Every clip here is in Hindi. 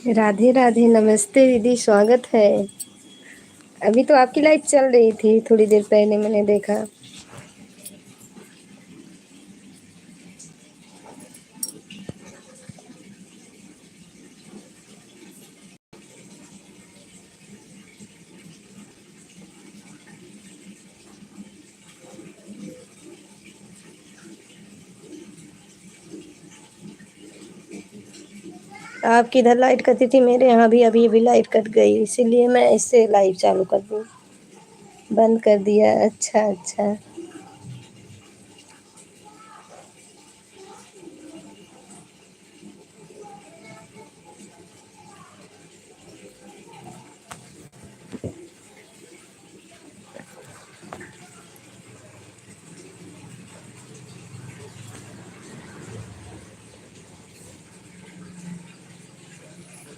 राधे राधे, नमस्ते दीदी, स्वागत है। अभी तो आपकी लाइव चल रही थी, थोड़ी देर पहले मैंने देखा। आपकी इधर लाइट कटी थी, मेरे यहाँ भी अभी अभी लाइट कट गई, इसीलिए मैं इससे लाइव चालू कर दूँ। बंद कर दिया। अच्छा अच्छा।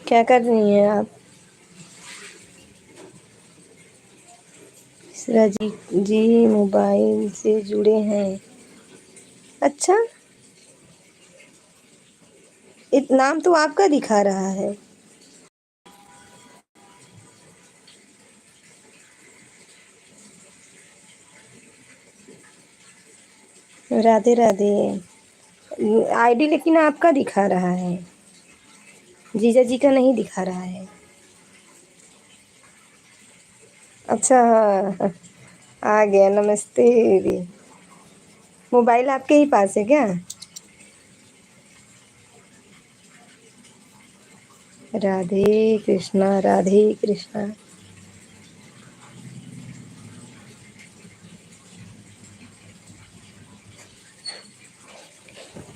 क्या कर रही हैं आप? जी जी, मोबाइल से जुड़े हैं। अच्छा, नाम तो आपका दिखा रहा है। राधे राधे। आईडी लेकिन आपका दिखा रहा है, जीजा जी का नहीं दिखा रहा है। अच्छा हाँ, आ गया। नमस्ते दीदी। मोबाइल आपके ही पास है क्या? राधे कृष्णा, राधे कृष्णा।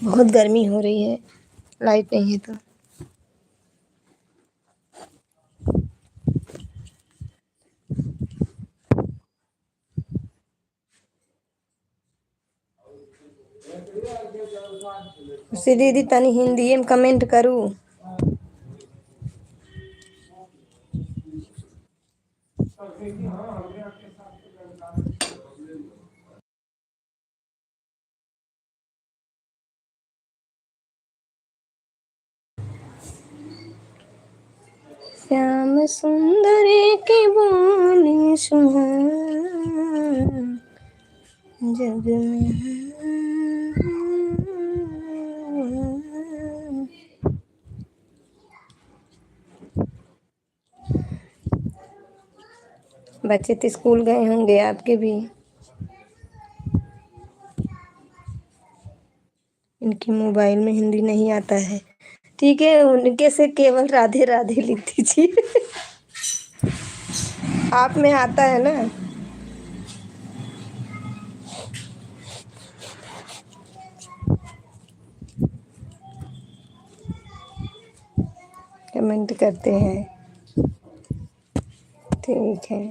बहुत गर्मी हो रही है, लाइट नहीं है तो। उसी दीदी तनी हिंदी में कमेंट करूँ। श्याम सुंदर के बोले सुहान जग में। बच्चे तो स्कूल गए होंगे आपके भी। इनकी मोबाइल में हिंदी नहीं आता है। ठीक है, उनके से केवल राधे राधे लिख दीजिए। आप में आता है ना। कमेंट करते हैं। ठीक है।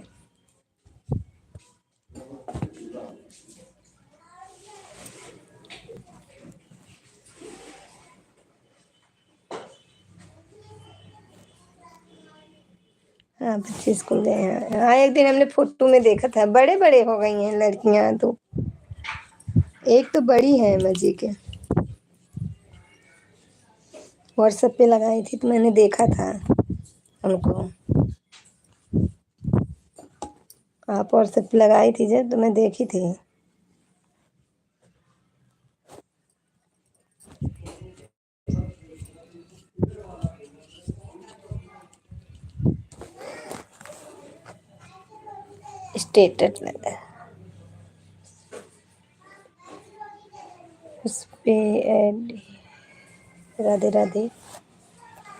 हाँ, बच्चे स्कूल गए हैं। हाँ, एक दिन हमने फोटो में देखा था, बड़े बड़े हो गई हैं लड़कियां तो। एक तो बड़ी है मजी के। व्हाट्सएप पे लगाई थी तो मैंने देखा था उनको। आप व्हाट्सएप पे लगाई थी जब, तो मैं देखी थी। स्टेटस लगा उस पे ऐड। राधे राधे।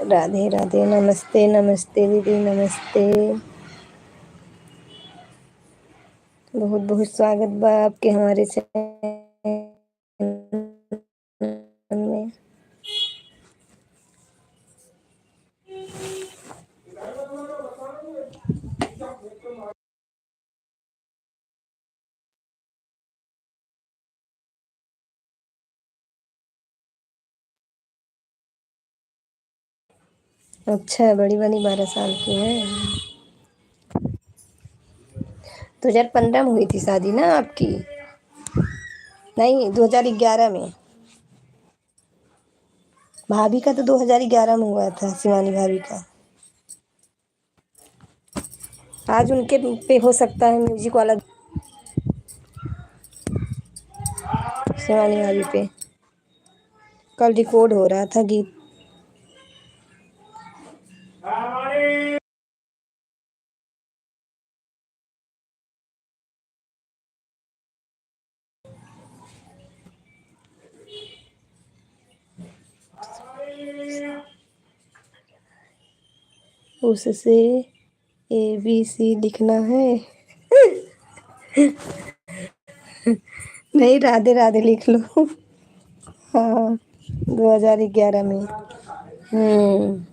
राधे राधे। नमस्ते नमस्ते दीदी नमस्ते। बहुत बहुत स्वागत बा आपके हमारे चैनल में। अच्छा बड़ी बनी 12 साल की है। 2015 में हुई थी शादी ना आपकी? नहीं 2011 में। भाभी का तो 2011 में हुआ था, शिवानी भाभी का। आज उनके पे हो सकता है म्यूजिक वाला, शिवानी भाभी पे कल रिकॉर्ड हो रहा था गीत। उससे ABC लिखना है। नहीं राधे राधे लिख लो। हाँ 2011 में। हम्म।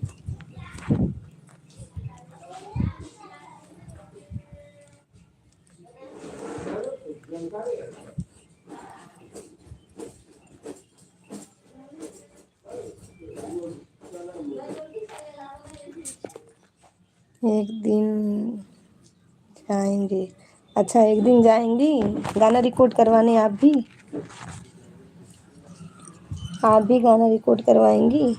एक दिन जाएंगे। अच्छा एक दिन जाएंगी गाना रिकॉर्ड करवाने आप भी गाना रिकॉर्ड करवाएंगी।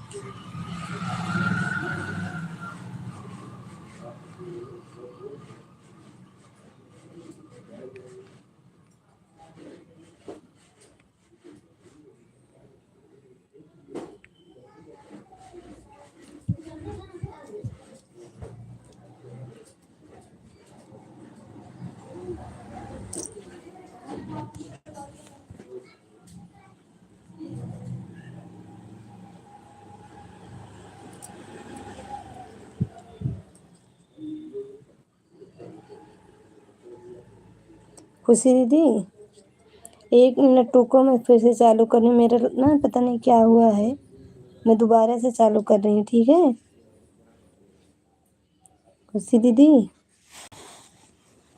खुशी दीदी 1 मिनट रुको, मैं फिर से चालू कर रही हूँ। मेरा ना पता नहीं क्या हुआ है, मैं दोबारा से चालू कर रही हूँ, ठीक है? खुशी दीदी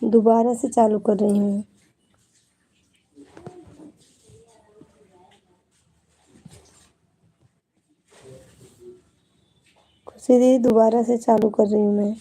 दोबारा से चालू कर रही हूँ। खुशी दीदी दोबारा से चालू कर रही हूँ मैं।